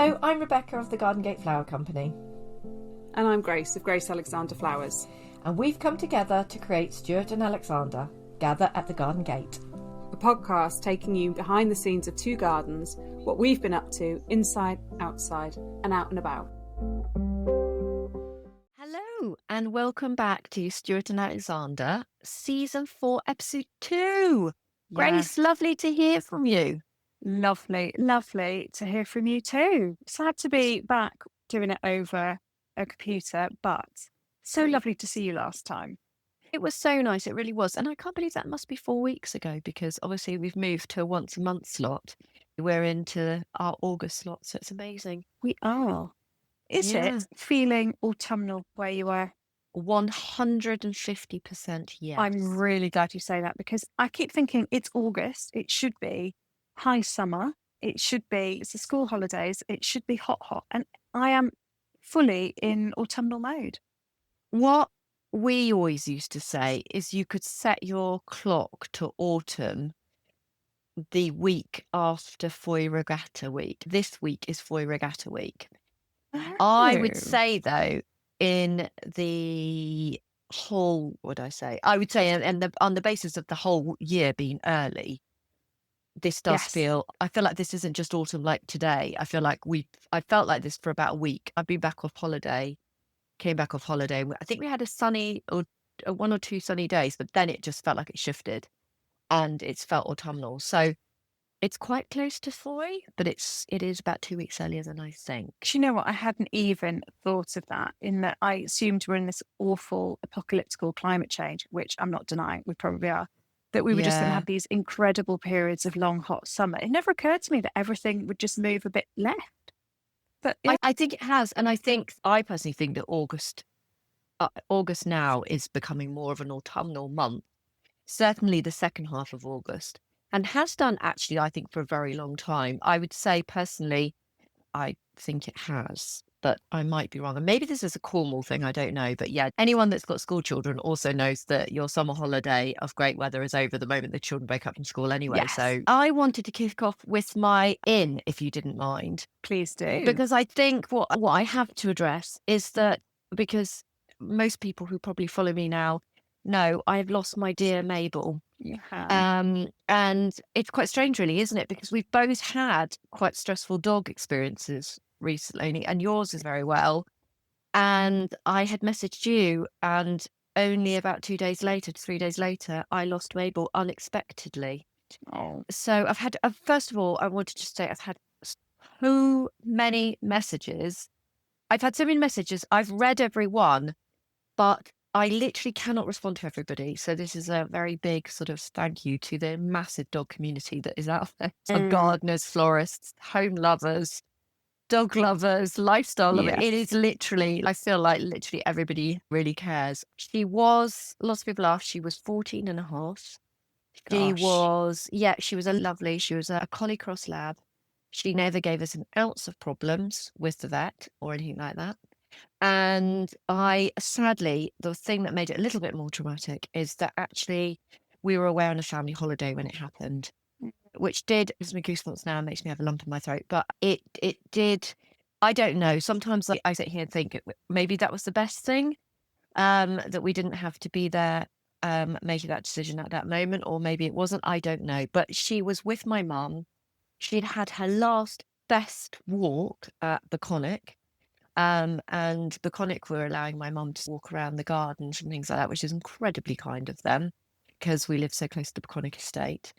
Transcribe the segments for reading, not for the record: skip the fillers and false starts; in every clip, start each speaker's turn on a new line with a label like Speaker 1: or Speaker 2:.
Speaker 1: Hello, I'm Rebecca of the Garden Gate Flower Company.
Speaker 2: And I'm Grace of Grace Alexander Flowers.
Speaker 1: And we've come together to create Stuart and Alexander, Gather at the Garden Gate.
Speaker 2: A podcast taking you behind the scenes of two gardens, what we've been up to, inside, outside, and out and about.
Speaker 3: Hello, and welcome back to Stuart and Alexander, Season 4, Episode 2. Grace, lovely to hear from you.
Speaker 2: Lovely to hear from you too. Sad to be back doing it over a computer, but so lovely to see you last time.
Speaker 3: It was so nice, it really was. And I can't believe that must be 4 weeks ago, because obviously we've moved to a once a month slot. We're into our August slot, so it's amazing.
Speaker 2: We are. Is it feeling autumnal where you are?
Speaker 3: 150% yes.
Speaker 2: I'm really glad you say that, because I keep thinking it's August. It should be high summer. It's the school holidays. It should be hot. And I am fully in autumnal mode.
Speaker 3: What we always used to say is you could set your clock to autumn the week after Foy Regatta week. This week is Foy Regatta week.
Speaker 2: Oh.
Speaker 3: I would say, though, in the whole, I would say on the basis of the whole year being early, this does feel, I feel like this isn't just autumn like today. I feel like I felt like this for about a week. I've been back off holiday, came back off holiday. I think we had a sunny or 1 or 2 sunny days, but then it just felt like it shifted and it's felt autumnal. So it's quite close to Foy, but it is about 2 weeks earlier than I think.
Speaker 2: Do you know what? I hadn't even thought of that, in that I assumed we're in this awful apocalyptical climate change, which I'm not denying, we probably are, that we were just going to have these incredible periods of long, hot summer. It never occurred to me that everything would just move a bit left. But
Speaker 3: I think it has. And I personally think that August now is becoming more of an autumnal month, certainly the second half of August. And has done, actually, I think, for a very long time. I would say, personally, I think it has, but I might be wrong. And maybe this is a Cornwall thing, I don't know. But yeah, anyone that's got school children also knows that your summer holiday of great weather is over the moment the children break up from school anyway.
Speaker 2: Yes.
Speaker 3: So I wanted to kick off with my in, if you didn't mind.
Speaker 2: Please do.
Speaker 3: Because I think what I have to address is that, because most people who probably follow me now know I've lost my dear Mabel. And it's quite strange, really, isn't it? Because we've both had quite stressful dog experiences recently, and yours is very well. And I had messaged you, and only about 3 days later, I lost Mabel unexpectedly.
Speaker 2: Oh.
Speaker 3: So I've had, first of all, I want to just say I've had so many messages. I've had so many messages. I've read every one, but I literally cannot respond to everybody. So this is a very big sort of thank you to the massive dog community that is out there. So gardeners, florists, home lovers, dog lovers, lifestyle lovers. It is literally, I feel like literally everybody really cares. She was, lots of people laugh, she was 14 and a half. She was a collie cross lab. She never gave us an ounce of problems with the vet or anything like that. And sadly, the thing that made it a little bit more dramatic is that actually we were away on a family holiday when it happened, which gives me goosebumps now and makes me have a lump in my throat. But it did, I don't know. Sometimes I sit here and think maybe that was the best thing, that we didn't have to be there making that decision at that moment, or maybe it wasn't. I don't know. But she was with my mum. She'd had her last best walk at the Conic. And the Conic were allowing my mum to walk around the gardens and things like that, which is incredibly kind of them, because we live so close to the Conic estate.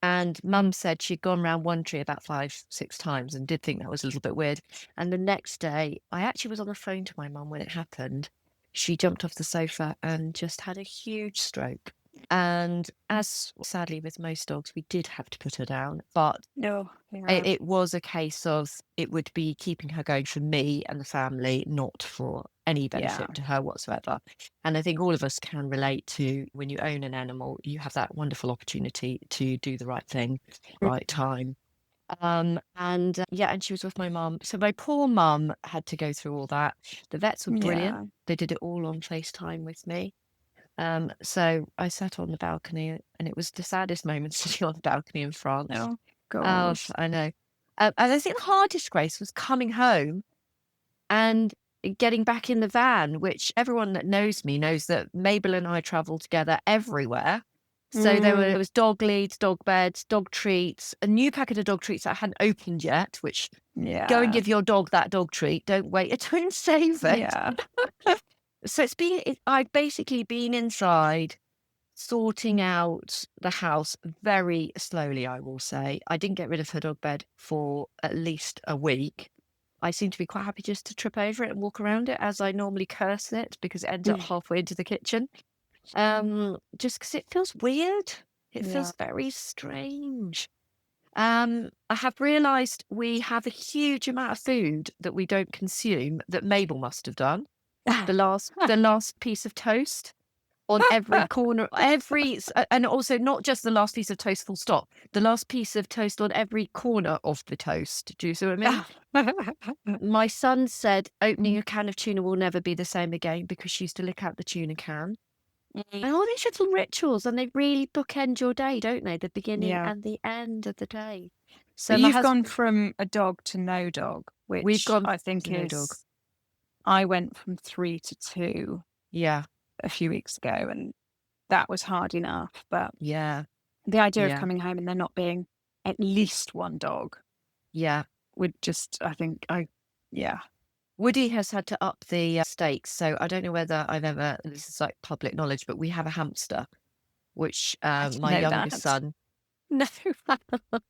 Speaker 3: And mum said she'd gone round one tree about 5-6 times and did think that was a little bit weird. And the next day, I actually was on the phone to my mum when it happened. She jumped off the sofa and just had a huge stroke. And as sadly with most dogs, we did have to put her down, but it was a case of it would be keeping her going for me and the family, not for any benefit to her whatsoever. And I think all of us can relate to, when you own an animal, you have that wonderful opportunity to do the right thing, right time. And she was with my mum. So my poor mum had to go through all that. The vets were brilliant. They did it all on FaceTime with me. So I sat on the balcony, and it was the saddest moment sitting on the balcony in France.
Speaker 2: Oh, gosh.
Speaker 3: I know. And I think the hardest, Grace, was coming home and getting back in the van, which everyone that knows me knows that Mabel and I travel together everywhere. So there was dog leads, dog beds, dog treats, a new packet of dog treats that I hadn't opened yet, which go and give your dog that dog treat. Don't wait until you save it.
Speaker 2: Yeah.
Speaker 3: So I've basically been inside sorting out the house very slowly, I will say. I didn't get rid of her dog bed for at least a week. I seem to be quite happy just to trip over it and walk around it as I normally curse it because it ends up halfway into the kitchen. Just because it feels weird. It feels very strange. I have realised we have a huge amount of food that we don't consume that Mabel must have done. The last piece of toast on every corner, and also not just the last piece of toast full stop, the last piece of toast on every corner of the toast. Do you see what I mean? My son said opening a can of tuna will never be the same again because she used to lick out the tuna can. And all these little rituals, and they really bookend your day, don't they? The beginning and the end of the day.
Speaker 2: So you've gone from a dog to no dog, which
Speaker 3: we've gone
Speaker 2: I think
Speaker 3: to no dog.
Speaker 2: I went from 3 to 2 a few weeks ago, and that was hard enough. But the idea of coming home and there not being at least one dog would just, I think,
Speaker 3: Woody has had to up the stakes. So I don't know whether this is like public knowledge, but we have a hamster, which my youngest son. No.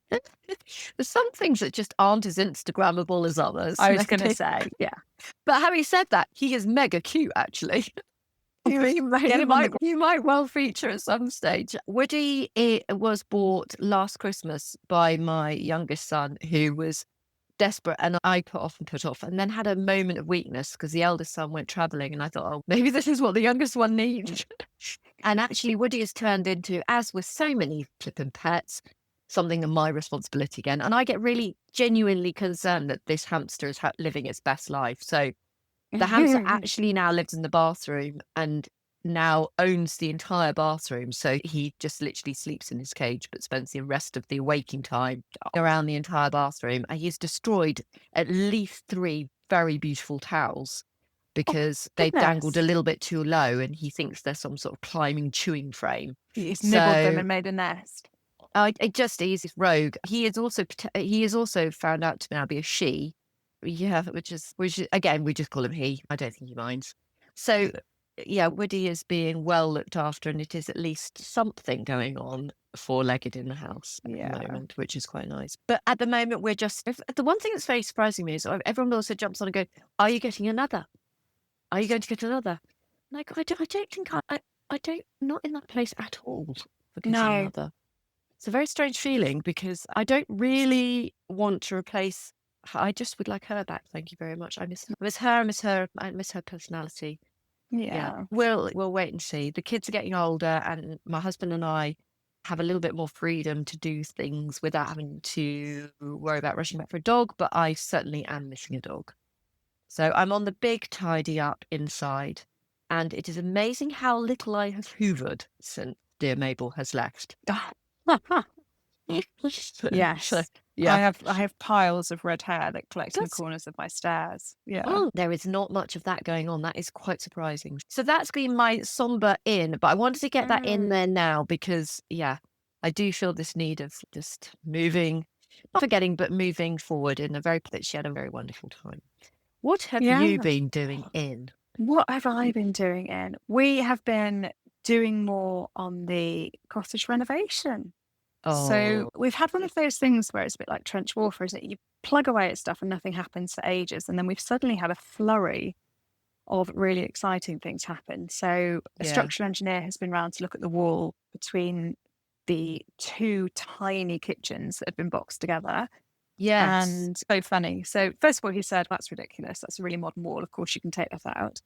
Speaker 3: There's some things that just aren't as Instagrammable as others.
Speaker 2: I was going to say,
Speaker 3: But having said that, he is mega cute, actually. You might well feature at some stage. Woody was bought last Christmas by my youngest son, who was desperate, and I put off and then had a moment of weakness because the eldest son went travelling, and I thought, oh, maybe this is what the youngest one needs. And actually Woody has turned into, as with so many flippin' pets, something of my responsibility again. And I get really genuinely concerned that this hamster is living its best life. So the hamster actually now lives in the bathroom and now owns the entire bathroom. So he just literally sleeps in his cage, but spends the rest of the waking time around the entire bathroom. And he's destroyed at least 3 very beautiful towels because they dangled a little bit too low, and he thinks they're some sort of climbing chewing frame.
Speaker 2: He's nibbled them and made a nest.
Speaker 3: He's rogue. He is also found out to now be a she. Yeah, which is again, we just call him he. I don't think he minds. So Woody is being well looked after, and it is at least something going on 4-legged in the house at the moment, which is quite nice. But at the moment, we're just the one thing that's very surprising me is everyone also jumps on and goes, "Are you getting another? Are you going to get another?" Like I don't think not in that place at all for getting another. It's a very strange feeling because I don't really want to replace. I just would like her back. Thank you very much. I miss her. I miss her personality.
Speaker 2: Yeah.
Speaker 3: We'll wait and see. The kids are getting older, and my husband and I have a little bit more freedom to do things without having to worry about rushing back for a dog. But I certainly am missing a dog. So I'm on the big tidy up inside, and it is amazing how little I have hoovered since dear Mabel has left.
Speaker 2: Yes. I have piles of red hair that collect in the corners of my stairs. Yeah.
Speaker 3: Oh, there is not much of that going on. That is quite surprising. So that's been my somber in, but I wanted to get that in there now because I do feel this need of just moving, not forgetting, but moving forward she had a very wonderful time. What have you been doing in?
Speaker 2: What have I been doing in? We have been doing more on the cottage renovation.
Speaker 3: Oh.
Speaker 2: So we've had one of those things where it's a bit like trench warfare, is it? You plug away at stuff and nothing happens for ages. And then we've suddenly had a flurry of really exciting things happen. So a structural engineer has been round to look at the wall between the 2 tiny kitchens that had been boxed together.
Speaker 3: Yes.
Speaker 2: And so funny. So first of all, he said, "That's ridiculous. That's a really modern wall. Of course you can take that out."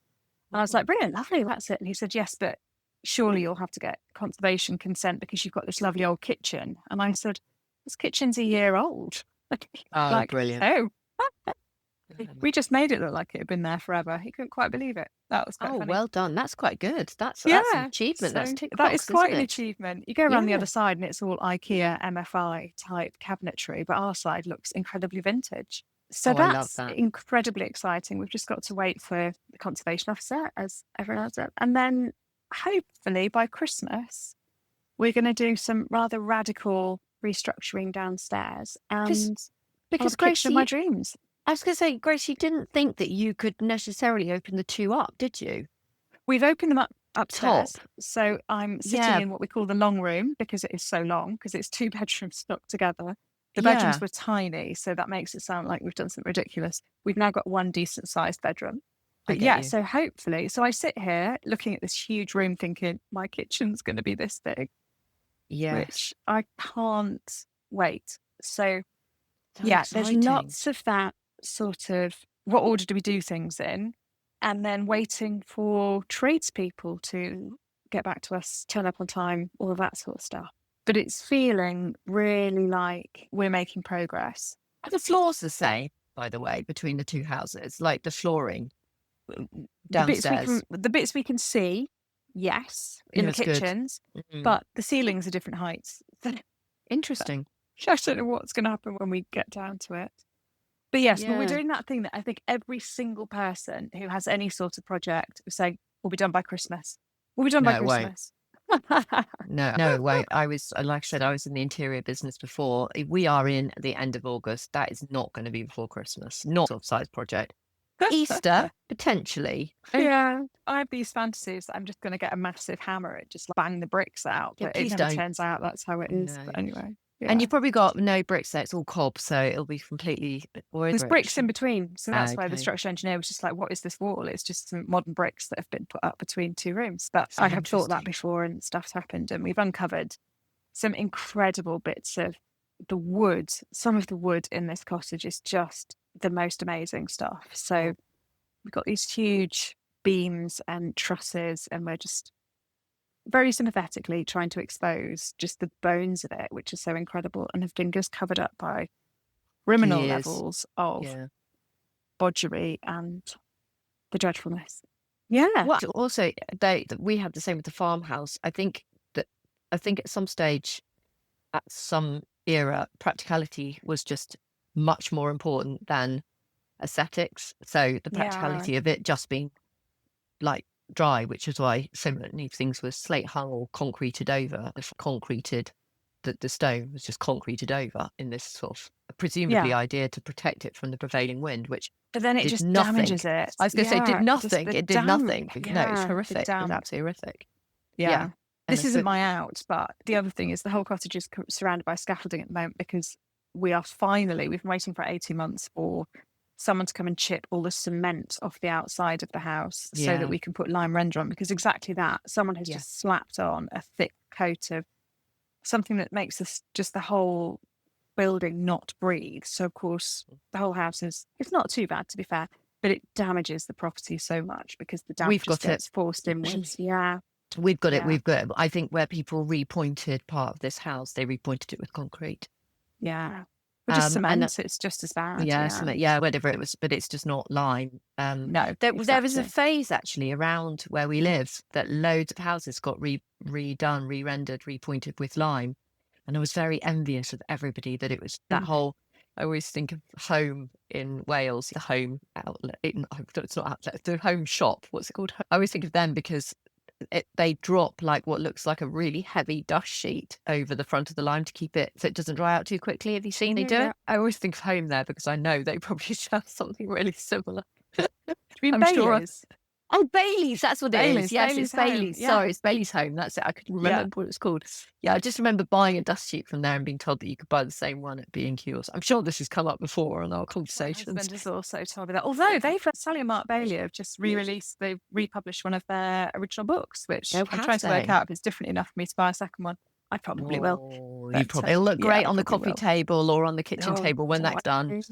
Speaker 2: And I was like, "Brilliant, lovely, that's it." And he said, "Yes, but surely you'll have to get conservation consent because you've got this lovely old kitchen." And I said, "This kitchen's a year old."
Speaker 3: Brilliant.
Speaker 2: Oh. We just made it look like it had been there forever. He couldn't quite believe it. That was quite funny.
Speaker 3: Well done. That's quite good. That's an achievement.
Speaker 2: So
Speaker 3: That's tick
Speaker 2: that is
Speaker 3: box,
Speaker 2: quite
Speaker 3: isn't
Speaker 2: an
Speaker 3: it?
Speaker 2: achievement. You go around the other side and it's all IKEA MFI type cabinetry, but our side looks incredibly vintage. So
Speaker 3: I love
Speaker 2: that's
Speaker 3: that.
Speaker 2: incredibly exciting. We've just got to wait for the conservation officer, as everyone else does. And then hopefully by Christmas, we're going to do some rather radical restructuring downstairs and
Speaker 3: because
Speaker 2: the kitchen of
Speaker 3: Gracie,
Speaker 2: my dreams.
Speaker 3: I was going to say, Grace, you didn't think that you could necessarily open the two up, did you?
Speaker 2: We've opened them up upstairs.
Speaker 3: Top.
Speaker 2: So I'm sitting in what we call the long room because it is so long, because it's 2 bedrooms stuck together. The bedrooms were tiny, so that makes it sound like we've done something ridiculous. We've now got one decent sized bedroom. But so hopefully, so I sit here looking at this huge room thinking my kitchen's going to be this big. Which I can't wait. So there's lots of that sort of, what order do we do things in? And then waiting for tradespeople to get back to us, turn up on time, all of that sort of stuff. But it's feeling really like we're making progress.
Speaker 3: Are the floors the same, by the way, between the two houses? Like the flooring downstairs?
Speaker 2: The bits we can see, yes, in the kitchens, but the ceilings are different heights.
Speaker 3: Interesting.
Speaker 2: I don't know what's going to happen when we get down to it. But yes, but we're doing that thing that I think every single person who has any sort of project is saying, we'll be done by Christmas. We'll be done by Christmas.
Speaker 3: No, it won't. I was, like I said, I was in the interior business before. We are in the end of August. That is not going to be before Christmas. Not a size project. Easter, potentially.
Speaker 2: Yeah. I have these fantasies that I'm just going to get a massive hammer and just bang the bricks out. But it never turns out that's how it is. No. But anyway. Yeah.
Speaker 3: And you've probably got no bricks there. It's all cob, so it'll be completely...
Speaker 2: There's bricks in between. So that's why the structural engineer was just like, what is this wall? It's just some modern bricks that have been put up between 2 rooms. But I have thought that before and stuff's happened. And we've uncovered some incredible bits of the wood. Some of the wood in this cottage is just the most amazing stuff. So we've got these huge beams and trusses, and we're just very sympathetically trying to expose just the bones of it, which is so incredible, and have been just covered up by criminal levels of bodgery and the dreadfulness. Yeah.
Speaker 3: Well, also, we had the same with the farmhouse. I think at some stage, at some era, practicality was just much more important than aesthetics. So the practicality of it just being like dry, which is why so many things were slate hung or concreted over. The stone was just concreted over in this sort of presumably idea to protect it from the prevailing wind,
Speaker 2: but then it just damages it.
Speaker 3: I was going to say it did nothing. It did nothing.
Speaker 2: Yeah,
Speaker 3: no, it's horrific. It's absolutely horrific.
Speaker 2: Yeah. This isn't my out, but the other thing is the whole cottage is surrounded by scaffolding at the moment because we've been waiting for 18 months for someone to come and chip all the cement off the outside of the house so that we can put lime render on, because exactly that, someone has just slapped on a thick coat of something that makes just the whole building not breathe. So of course the whole house it's not too bad, to be fair, but it damages the property so much because the damp gets forced in with.
Speaker 3: We've got it. I think where people repointed part of this house, they repointed it with concrete.
Speaker 2: But just cement, it's just as bad.
Speaker 3: Whatever it was, but it's just not lime.
Speaker 2: No,
Speaker 3: there was a phase actually around where we live that loads of houses got redone, re-rendered, repointed with lime, and I was very envious of everybody that it was that whole. I always think of home in Wales, the home outlet. It's not outlet, the home shop. What's it called? I always think of them because they drop like what looks like a really heavy dust sheet over the front of the lime to keep it so it doesn't dry out too quickly. Have you seen they do it? I always think of home there because I know they probably have something really similar.
Speaker 2: I'm sure.
Speaker 3: Oh, Bailey's, that's what it is. Yes, it's Bailey's.
Speaker 2: Home. Yeah.
Speaker 3: Sorry, it's Bailey's home. That's it. I couldn't remember what it was called. Yeah, I just remember buying a dust sheet from there and being told that you could buy the same one at B&Q. I'm sure this has come up before on our conversations.
Speaker 2: My husband has also told me that. Although Sally and Mark Bailey have just they've republished one of their original books, which I'm trying to work out if it's different enough for me to buy a second one. I probably will.
Speaker 3: It'll look great on the coffee table or on the kitchen table when that's done.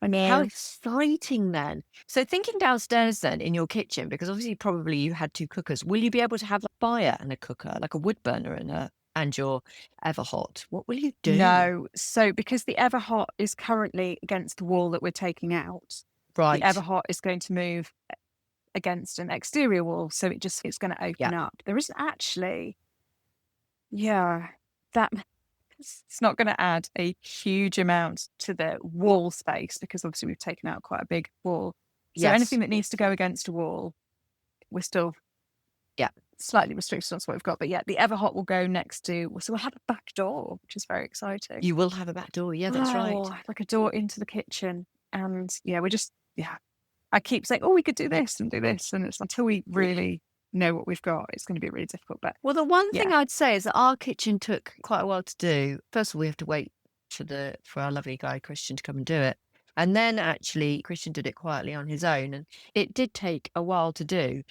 Speaker 3: How exciting then. So thinking downstairs then in your kitchen, because obviously probably you had 2 cookers, will you be able to have a fire and a cooker, like a wood burner and your Everhot? What will you do?
Speaker 2: No. So because the Everhot is currently against the wall that we're taking out,
Speaker 3: Right.
Speaker 2: The Everhot is going to move against an exterior wall, so it's going to open up. There isn't actually, that it's not going to add a huge amount to the wall space, because obviously we've taken out quite a big wall. So anything that needs to go against a wall, we're still slightly restricted on what we've got. But the Everhot will go next to, so we'll have a back door, which is very exciting.
Speaker 3: You will have a back door, that's right.
Speaker 2: Like a door into the kitchen. And we're just, I keep saying, we could do this, and it's until we really know what we've got, it's going to be really difficult. But
Speaker 3: the one thing I'd say is that our kitchen took quite a while to do. First of all, we have to wait for our lovely guy Christian to come and do it, and then actually Christian did it quietly on his own, and it did take a while to do.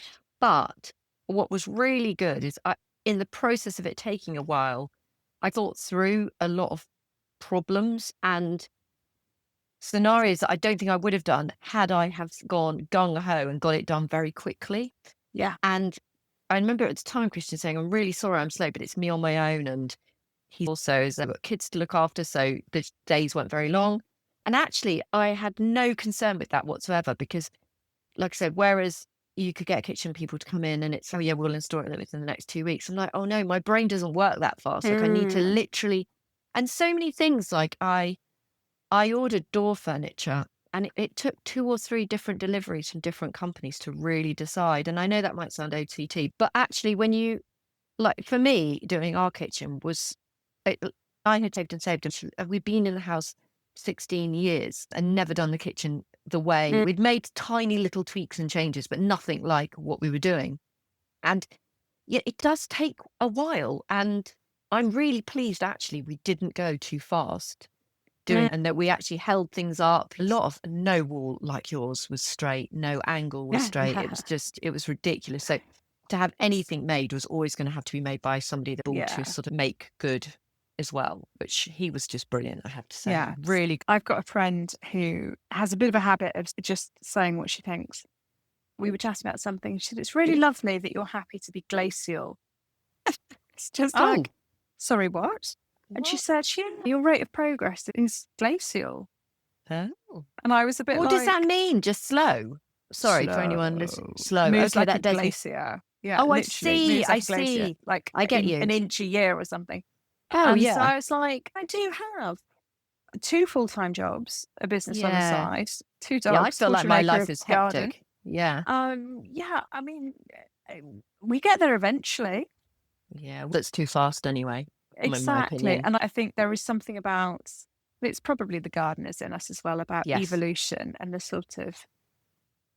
Speaker 3: But what was really good is in the process of it taking a while, I thought through a lot of problems and scenarios that I don't think I would have done had I have gone gung-ho and got it done very quickly.
Speaker 2: Yeah.
Speaker 3: And I remember at the time Christian saying, I'm really sorry I'm slow, but it's me on my own. And he also has got kids to look after, so the days weren't very long. And actually, I had no concern with that whatsoever, because, like I said, whereas you could get kitchen people to come in and it's, we'll install it within the next 2 weeks. I'm like, oh no, my brain doesn't work that fast. Like I need to literally, and so many things, like I ordered door furniture, and it took 2 or 3 different deliveries from different companies to really decide. And I know that might sound OTT, but actually when you, like for me, doing our kitchen I had saved and saved. We'd been in the house 16 years and never done the kitchen the way. We'd made tiny little tweaks and changes, but nothing like what we were doing. And it does take a while. And I'm really pleased, actually, we didn't go too fast doing and that we actually held things up. A lot of no wall like yours was straight, no angle was straight. It was ridiculous. So to have anything made was always going to have to be made by somebody that ought to sort of make good as well, which he was just brilliant, I have to say.
Speaker 2: Yeah,
Speaker 3: really.
Speaker 2: I've got a friend who has a bit of a habit of just saying what she thinks. We were chatting about something. She said, it's really lovely that you're happy to be glacial. It's just like, sorry, what? And she said, your rate of progress is glacial.
Speaker 3: Oh.
Speaker 2: And I was a bit
Speaker 3: what does that mean? Just slow? Sorry, for anyone listening. Slow.
Speaker 2: Moves
Speaker 3: okay,
Speaker 2: like
Speaker 3: that
Speaker 2: a
Speaker 3: does
Speaker 2: glacier. Yeah.
Speaker 3: Oh, I see.
Speaker 2: Like I see. Like
Speaker 3: I get you.
Speaker 2: An inch a year or something.
Speaker 3: Oh,
Speaker 2: and so I was like, I do have 2 full-time jobs, a business on the side, 2 dogs.
Speaker 3: Yeah, I feel like my life is hectic.
Speaker 2: Garden.
Speaker 3: Yeah.
Speaker 2: I mean, we get there eventually.
Speaker 3: Yeah, that's too fast anyway.
Speaker 2: Exactly. And I think there is something about, it's probably the gardeners in us as well, about evolution and the sort of,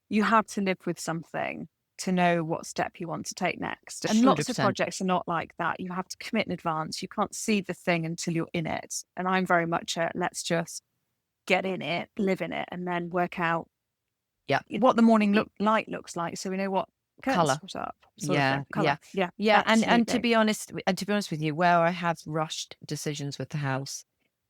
Speaker 2: you have to live with something to know what step you want to take next. And
Speaker 3: 100%.
Speaker 2: Lots of projects are not like that. You have to commit in advance. You can't see the thing until you're in it. And I'm very much let's just get in it, live in it, and then work out what the morning light looks like, so we know what
Speaker 3: colour
Speaker 2: put up.
Speaker 3: Yeah. And to be honest with you, where I have rushed decisions with the house,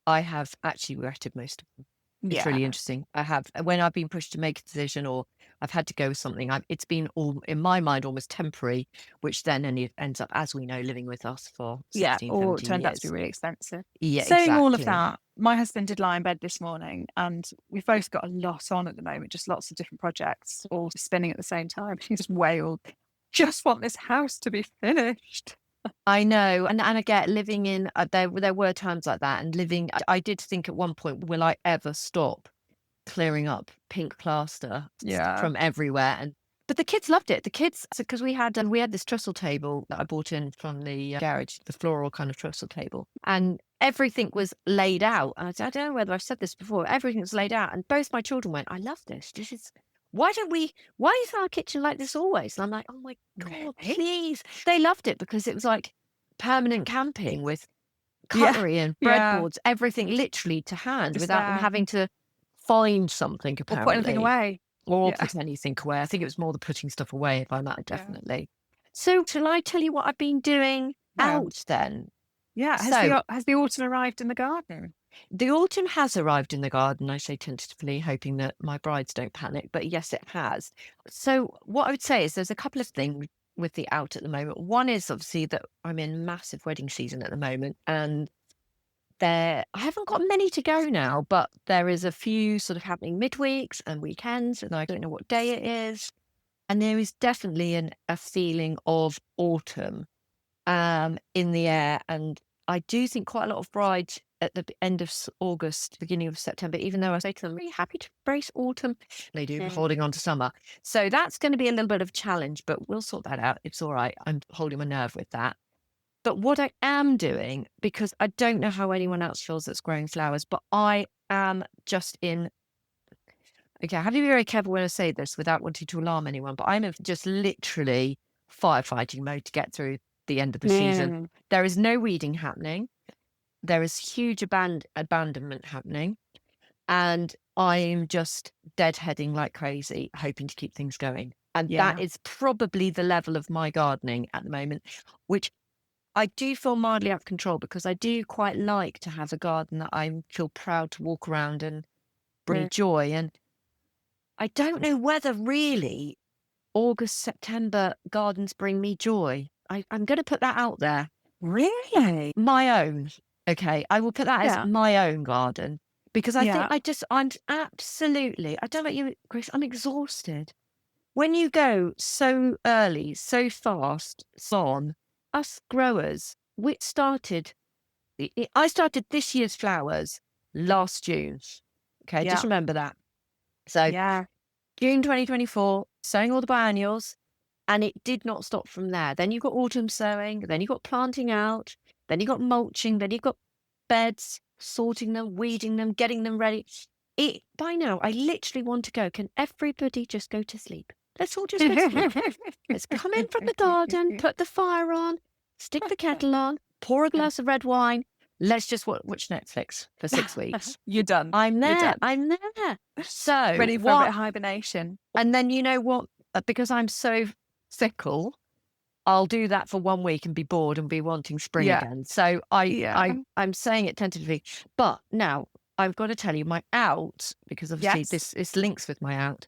Speaker 3: I have actually regretted most of them. It's really interesting. I have, when I've been pushed to make a decision or I've had to go with something, it's been all, in my mind, almost temporary, which then ends up, as we know, living with us for 16, 17 years.
Speaker 2: It turned out to be really expensive.
Speaker 3: Yeah,
Speaker 2: Saying all of that, my husband did lie in bed this morning, and we've both got a lot on at the moment, just lots of different projects all spinning at the same time. He just wailed, just want this house to be finished.
Speaker 3: I know. And I get living in, there were times like that, and I did think at one point, will I ever stop clearing up pink plaster from everywhere? But the kids loved it. The kids, because we had this trestle table that I bought in from the garage, the floral kind of trestle table, and everything was laid out. And I don't know whether I've said this before. Everything was laid out, and both my children went, I love this. This is, why is our kitchen like this always? And I'm like, oh my God, please. They loved it because it was like permanent camping with cutlery and breadboards, everything literally to hand, without them having to find something, apparently.
Speaker 2: Or put anything away.
Speaker 3: Put anything away. I think it was more the putting stuff away, if I'm at, definitely. So shall I tell you what I've been doing out then?
Speaker 2: Yeah. Has the autumn arrived in the garden?
Speaker 3: The autumn has arrived in the garden, I say tentatively, hoping that my brides don't panic, but yes, it has. So what I would say is there's a couple of things with the out at the moment. One is obviously that I'm in massive wedding season at the moment, and I haven't got many to go now, but there is a few sort of happening midweeks and weekends, and I don't know what day it is. And there is definitely a feeling of autumn in the air. And I do think quite a lot of brides at the end of August, beginning of September, even though I say to them, are you happy to embrace autumn? They do, holding on to summer. So that's going to be a little bit of a challenge, but we'll sort that out. It's all right. I'm holding my nerve with that. But what I am doing, because I don't know how anyone else feels that's growing flowers, but I am just in, okay, I have to be very careful when I say this without wanting to alarm anyone, but I'm in just literally firefighting mode to get through the end of the season. There is no weeding happening. There is huge abandonment happening. And I'm just deadheading like crazy, hoping to keep things going. And that is probably the level of my gardening at the moment, which I do feel mildly out of control, because I do quite like to have a garden that I feel proud to walk around and bring joy. And I don't know whether really August, September gardens bring me joy. I'm going to put that out there.
Speaker 2: Really?
Speaker 3: My own. Okay. I will put that as my own garden, because I think I'm absolutely, I don't know about you, Chris, I'm exhausted. When you go so early, so fast, on, us growers, I started this year's flowers last June. Okay. Just remember that. So June 2024, sowing all the biennials, and it did not stop from there. Then you've got autumn sowing, then you've got planting out, then you've got mulching, then you've got beds, sorting them, weeding them, getting them ready. By now, I literally want to go. Can everybody just go to sleep? Let's all just go to sleep. Let's come in from the garden, put the fire on, stick the kettle on, pour a glass of red wine. Let's just watch Netflix for 6 weeks.
Speaker 2: You're done.
Speaker 3: I'm there.
Speaker 2: You're done.
Speaker 3: I'm there. So
Speaker 2: ready for a bit of hibernation.
Speaker 3: And then you know what? Because I'm so fickle, I'll do that for 1 week and be bored and be wanting spring again. So I'm saying it tentatively. But now I've got to tell you my out, because obviously this links with my out.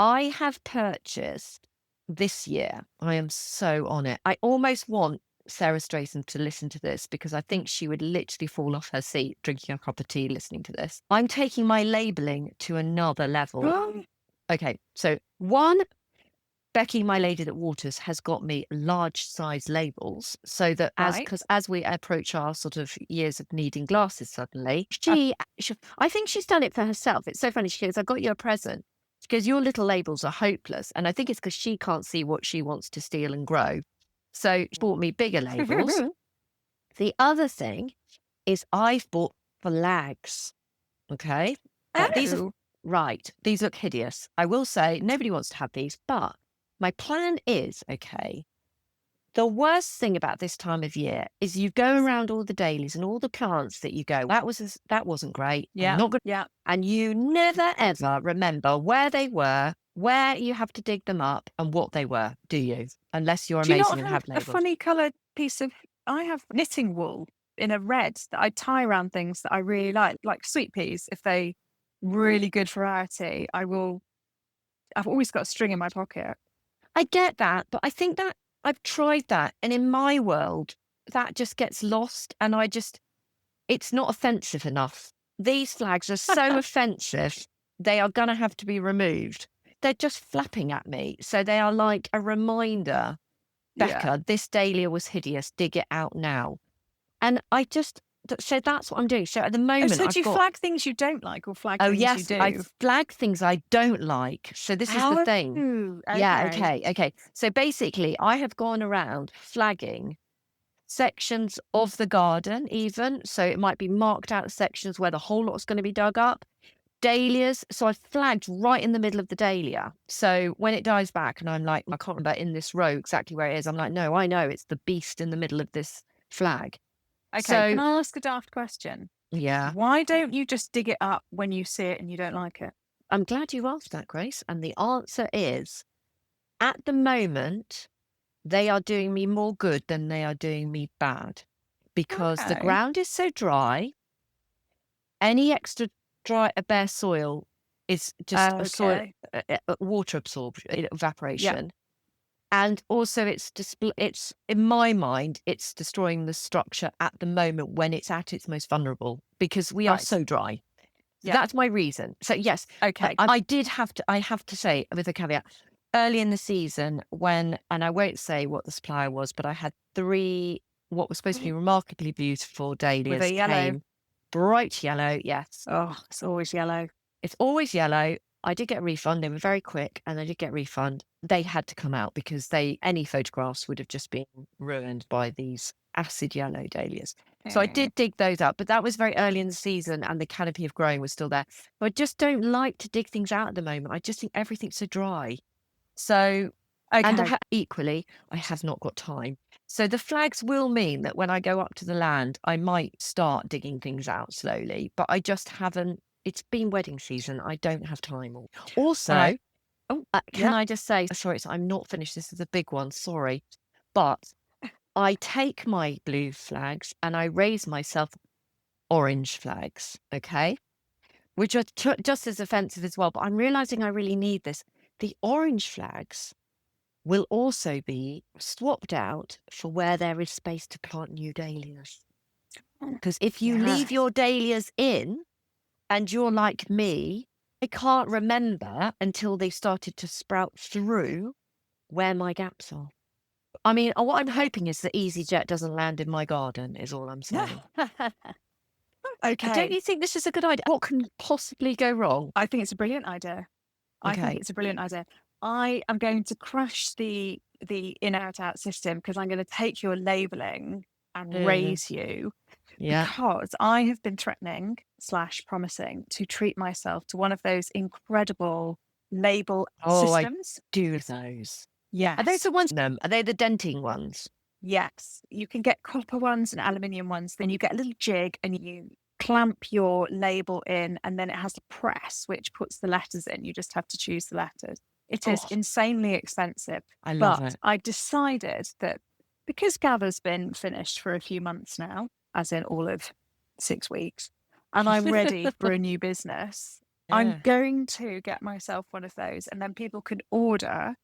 Speaker 3: I have purchased this year. I am so on it. I almost want Sarah Strayson to listen to this, because I think she would literally fall off her seat drinking a cup of tea listening to this. I'm taking my labelling to another level. Okay, so one, Becky, my lady that waters, has got me large size labels, so that as we approach our sort of years of needing glasses suddenly, I think she's done it for herself. It's so funny. She goes, I got you a present. She goes, your little labels are hopeless. And I think it's because she can't see what she wants to steal and grow. So she bought me bigger labels. The other thing is I've bought flags. Okay. These look hideous. I will say nobody wants to have these, but my plan is, the worst thing about this time of year is you go around all the dailies and all the plants that you go, that wasn't great. Not good. Yeah. And you never ever remember where they were, where you have to dig them up, and what they were, do you? Unless you're amazing and have labels.
Speaker 2: A funny coloured piece of, I have knitting wool in a red that I tie around things that I really like sweet peas. If they really good variety, I've always got a string in my pocket.
Speaker 3: I get that, but I think that I've tried that, and in my world, that just gets lost, and it's not offensive enough. These flags are so offensive, they are going to have to be removed. They're just flapping at me, so they are like a reminder. Becca, this dahlia was hideous, dig it out now. And so that's what I'm doing. So at the moment,
Speaker 2: so do you flag things you don't like, or flag things you do?
Speaker 3: I flag things I don't like. So this is the thing.
Speaker 2: Okay.
Speaker 3: Yeah, okay. So basically, I have gone around flagging sections of the garden even. So it might be marked out sections where the whole lot's going to be dug up. Dahlias. So I flagged right in the middle of the dahlia. So when it dies back and I'm like, I can't remember in this row exactly where it is. I'm like, no, I know it's the beast in the middle of this flag.
Speaker 2: Okay, so, can I ask a daft question?
Speaker 3: Yeah.
Speaker 2: Why don't you just dig it up when you see it and you don't like it?
Speaker 3: I'm glad you asked that, Grace. And the answer is, at the moment, they are doing me more good than they are doing me bad, because the ground is so dry. Any extra dry, bare soil is just a soil, water absorption, evaporation. And also it's in my mind, it's destroying the structure at the moment when it's at its most vulnerable because we are so dry.
Speaker 2: Yeah.
Speaker 3: That's my reason. So yes,
Speaker 2: Okay.
Speaker 3: I have to say with a caveat, early in the season when, and I won't say what the supplier was, but I had 3, what was supposed to be remarkably beautiful dahlias.
Speaker 2: With a yellow.
Speaker 3: Came bright yellow. Yes.
Speaker 2: Oh, it's always yellow.
Speaker 3: It's always yellow. I did get a refund. They were very quick and I did get a refund. They had to come out because any photographs would have just been ruined by these acid yellow dahlias. So I did dig those up, but that was very early in the season and the canopy of growing was still there. But I just don't like to dig things out at the moment. I just think everything's so dry. So, and equally, I have not got time. So the flags will mean that when I go up to the land, I might start digging things out slowly, but I just haven't. It's been wedding season. I don't have time. Also, can I just say, sorry, I'm not finished. This is a big one. Sorry. But I take my blue flags and I raise myself orange flags, okay? Which are just as offensive as well. But I'm realizing I really need this. The orange flags will also be swapped out for where there is space to plant new dahlias. Because if you leave your dahlias in and you're like me, I can't remember until they started to sprout through where my gaps are. I mean, what I'm hoping is that EasyJet doesn't land in my garden, is all I'm saying.
Speaker 2: Okay.
Speaker 3: Don't you think this is a good idea? What can possibly go wrong?
Speaker 2: I think it's a brilliant idea. I think it's a brilliant idea. I am going to crash the in-out-out system because I'm going to take your labelling and raise you.
Speaker 3: Yeah.
Speaker 2: Because I have been threatening / promising to treat myself to one of those incredible label systems.
Speaker 3: I do those.
Speaker 2: Yes.
Speaker 3: Are those the ones? Are they the denting ones?
Speaker 2: Yes. You can get copper ones and aluminium ones. Then you get a little jig and you clamp your label in, and then it has a press which puts the letters in. You just have to choose the letters. It is insanely expensive.
Speaker 3: I love it.
Speaker 2: I decided that because Gather's been finished for a few months now, as in all of 6 weeks, and I'm ready for a new business, I'm going to get myself one of those, and then people can order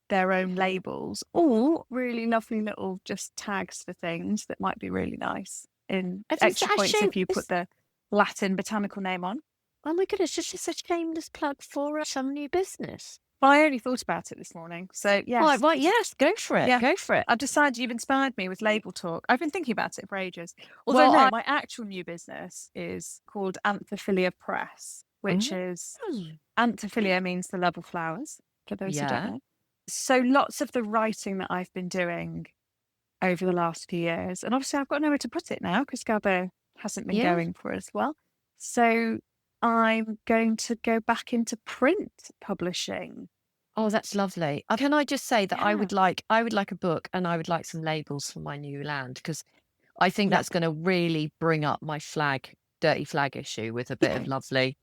Speaker 2: their own labels or really lovely little just tags for things that might be really nice in extra points if you put the Latin botanical name on.
Speaker 3: Oh my goodness, it's just a shameless plug for some new business.
Speaker 2: Well, I only thought about it this morning. So, yes.
Speaker 3: Right, yes, go for it. Yeah. Go for it.
Speaker 2: I've decided you've inspired me with label talk. I've been thinking about it for ages. Although, my actual new business is called Anthophilia Press, which is Anthophilia means the love of flowers, for those who don't know. So, lots of the writing that I've been doing over the last few years, and obviously I've got nowhere to put it now because Gather hasn't been going for as well. So, I'm going to go back into print publishing.
Speaker 3: Oh, that's lovely. Can I just say that I would like a book and I would like some labels for my new land because I think that's going to really bring up my dirty flag issue with a bit of lovely.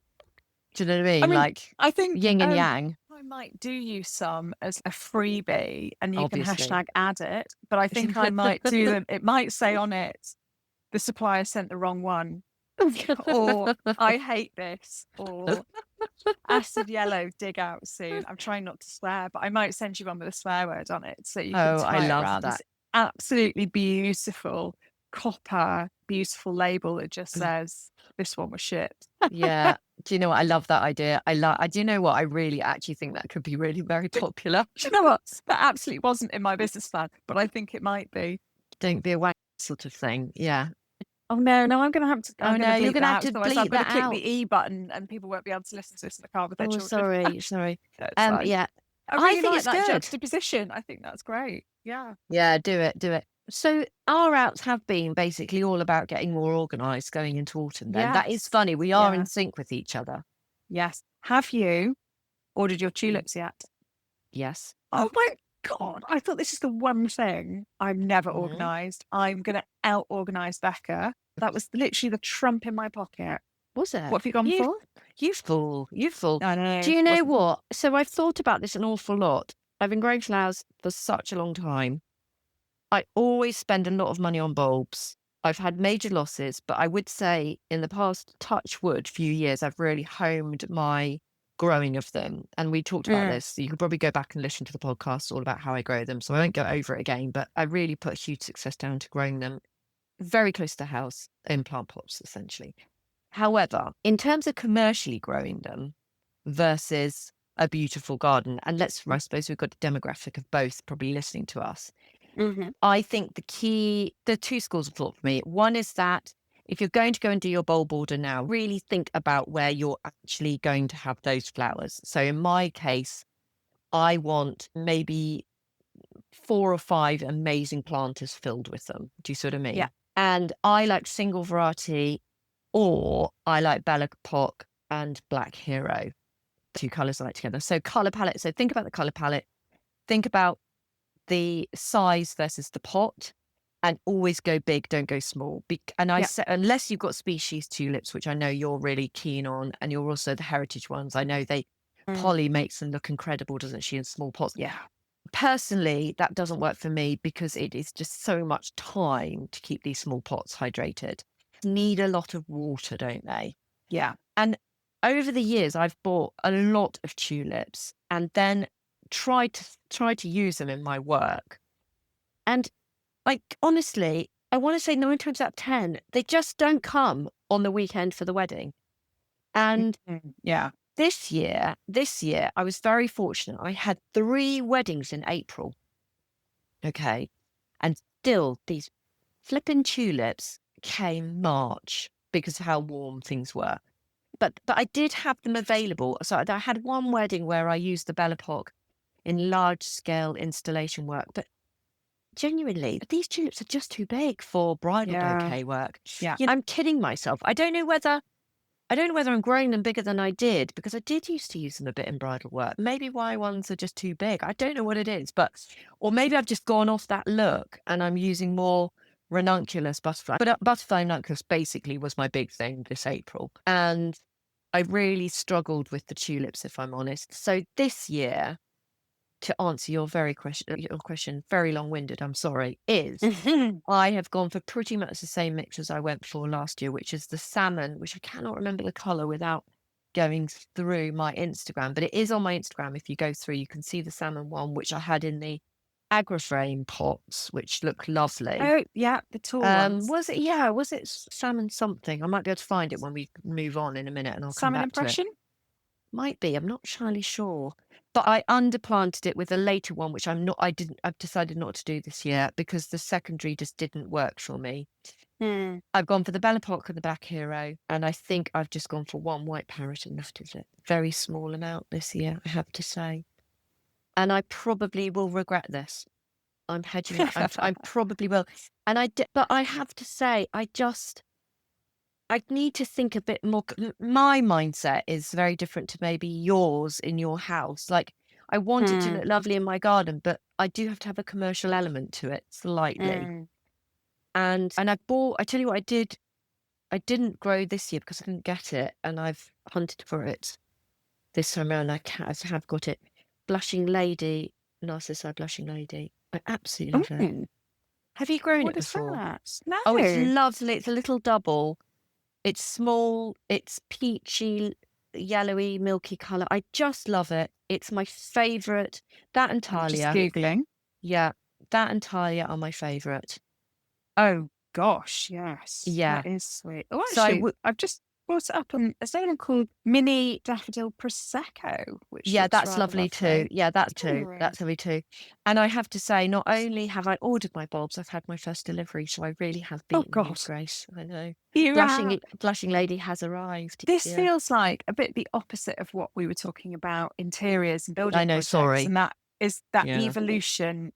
Speaker 3: Do you know what I mean? Like
Speaker 2: I think
Speaker 3: yin and yang.
Speaker 2: I might do you some as a freebie and you can hashtag add it, but I think I might do them. It might say on it, the supplier sent the wrong one. Or I hate this, or acid yellow, dig out soon. I'm trying not to swear, but I might send you one with a swear word on it so you can tie it around that. This absolutely beautiful copper, beautiful label that just says this one was shit.
Speaker 3: Yeah. Do you know what? I love that idea. Do you know what? I really actually think that could be really very popular.
Speaker 2: Do you know what? That absolutely wasn't in my business plan, but I think it might be.
Speaker 3: Don't be a wank sort of thing. Yeah.
Speaker 2: Oh no, I'm going to have to.
Speaker 3: You're going to have to bleep
Speaker 2: I'm going
Speaker 3: that
Speaker 2: to click
Speaker 3: out.
Speaker 2: the E button, and people won't be able to listen to this in the car with their
Speaker 3: Sorry.
Speaker 2: children.
Speaker 3: Yeah.
Speaker 2: I really
Speaker 3: think
Speaker 2: like
Speaker 3: it's
Speaker 2: that
Speaker 3: good.
Speaker 2: juxtaposition. I think that's great. Yeah.
Speaker 3: Yeah, do it. So our outs have been basically all about getting more organised going into autumn then. That is funny. We are in sync with each other.
Speaker 2: Yes. Have you ordered your tulips yet?
Speaker 3: Yes.
Speaker 2: Oh my God. I thought this is the one thing I'm never organised. I'm going to out-organise Becca. That was literally the trump in my pocket.
Speaker 3: Was it?
Speaker 2: What have you gone for?
Speaker 3: You fool.
Speaker 2: I know.
Speaker 3: Do you know what? So I've thought about this an awful lot. I've been growing flowers for such a long time. I always spend a lot of money on bulbs. I've had major losses, but I would say in the past, touch wood, few years, I've really honed my growing of them. And we talked about this. You could probably go back and listen to the podcast all about how I grow them. So I won't go over it again, but I really put huge success down to growing them very close to the house in plant pots, essentially. However, in terms of commercially growing them versus a beautiful garden, and I suppose we've got a demographic of both probably listening to us. I think the two schools of thought for me, one is that if you're going to go and do your bulb order now, really think about where you're actually going to have those flowers. So in my case, I want maybe 4 or 5 amazing planters filled with them. Do you see what I mean?
Speaker 2: Yeah.
Speaker 3: And I like single variety, or I like Bella Epoque and Black Hero, 2 colours I like together. So colour palette. So think about the colour palette. Think about the size versus the pot, and always go big, don't go small. And I said, unless you've got species tulips, which I know you're really keen on, and you're also the heritage ones. I know Polly makes them look incredible, doesn't she, in small pots?
Speaker 2: Yeah.
Speaker 3: Personally, that doesn't work for me because it is just so much time to keep these small pots hydrated. Need a lot of water, don't they?
Speaker 2: Yeah.
Speaker 3: And over the years, I've bought a lot of tulips and then tried to use them in my work. And like, honestly, I want to say 9 times out of 10, they just don't come on the weekend for the wedding. And this year, I was very fortunate. I had 3 weddings in April. Okay. And still, these flipping tulips came March because of how warm things were. But I did have them available. So I had one wedding where I used the Belle Epoque in large scale installation work. But genuinely, these tulips are just too big for bridal bouquet work.
Speaker 2: Yeah.
Speaker 3: You know, I'm kidding myself. I don't know whether I'm growing them bigger than I did, because I did used to use them a bit in bridal work. Maybe why ones are just too big. I don't know what it is, or maybe I've just gone off that look and I'm using more ranunculus butterfly. But butterfly ranunculus basically was my big thing this April. And I really struggled with the tulips, if I'm honest. So this year, to answer your question, very long-winded, I'm sorry, is I have gone for pretty much the same mix as I went for last year, which is the salmon, which I cannot remember the colour without going through my Instagram, but it is on my Instagram. If you go through, you can see the salmon one, which I had in the agriframe pots, which look lovely.
Speaker 2: Oh, yeah, the tall ones.
Speaker 3: Was it salmon something? I might be able to find it when we move on in a minute, and I'll
Speaker 2: Salmon
Speaker 3: come back
Speaker 2: impression?
Speaker 3: to it. Might be, I'm not entirely sure. But I underplanted it with a later one, which I've decided not to do this year because the secondary just didn't work for me. I've gone for the Belle Epoque and the Black Hero, and I think I've just gone for one white parrot, and that is it. Very small amount this year, I have to say. And I probably will regret this. I'm hedging it. I probably will. But I have to say, I need to think a bit more. My mindset is very different to maybe yours in your house. Like, I want it to look lovely in my garden, but I do have to have a commercial element to it slightly. And I tell you what I did. I didn't grow this year because I didn't get it, and I've hunted for it this time around. I have got it. Blushing Lady, Narcissi Blushing Lady. I absolutely love it. Have you grown it before?
Speaker 2: What is that? No.
Speaker 3: Oh, it's lovely. It's a little double. It's small, it's peachy, yellowy, milky colour. I just love it. It's my favourite. That and Talia.
Speaker 2: I'm just Googling.
Speaker 3: Yeah, that and Talia are my favourite.
Speaker 2: Oh, gosh, yes.
Speaker 3: Yeah.
Speaker 2: That is sweet. Oh, actually, I've just brought it up, and there's one called Mini Daffodil Prosecco, which
Speaker 3: that's lovely too. Yeah, that too. That's lovely too. And I have to say, not only have I ordered my bulbs, I've had my first delivery, so I really have beaten you, Grace. I know. Blushing Lady has arrived.
Speaker 2: This feels like a bit the opposite of what we were talking about, interiors and building projects.
Speaker 3: Sorry.
Speaker 2: And that is that evolution.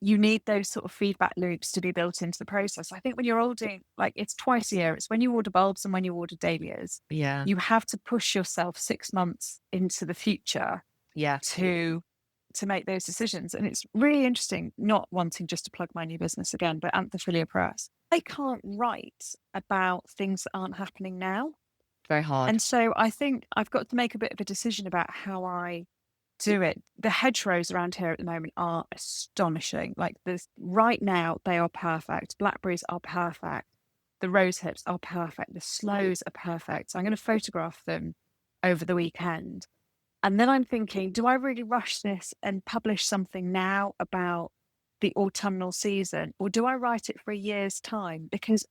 Speaker 2: You need those sort of feedback loops to be built into the process. I think when you're ordering, like, it's twice a year. It's when you order bulbs and when you order dahlias.
Speaker 3: Yeah.
Speaker 2: You have to push yourself 6 months into the future.
Speaker 3: Yeah.
Speaker 2: To make those decisions. And it's really interesting, not wanting just to plug my new business again, but Anthophilia Press. I can't write about things that aren't happening now.
Speaker 3: Very hard.
Speaker 2: And so I think I've got to make a bit of a decision about how I do it. The hedgerows around here at the moment are astonishing. Like, right now, they are perfect. Blackberries are perfect. The rose hips are perfect. The sloes are perfect. So I'm going to photograph them over the weekend. And then I'm thinking, do I really rush this and publish something now about the autumnal season, or do I write it for a year's time? Because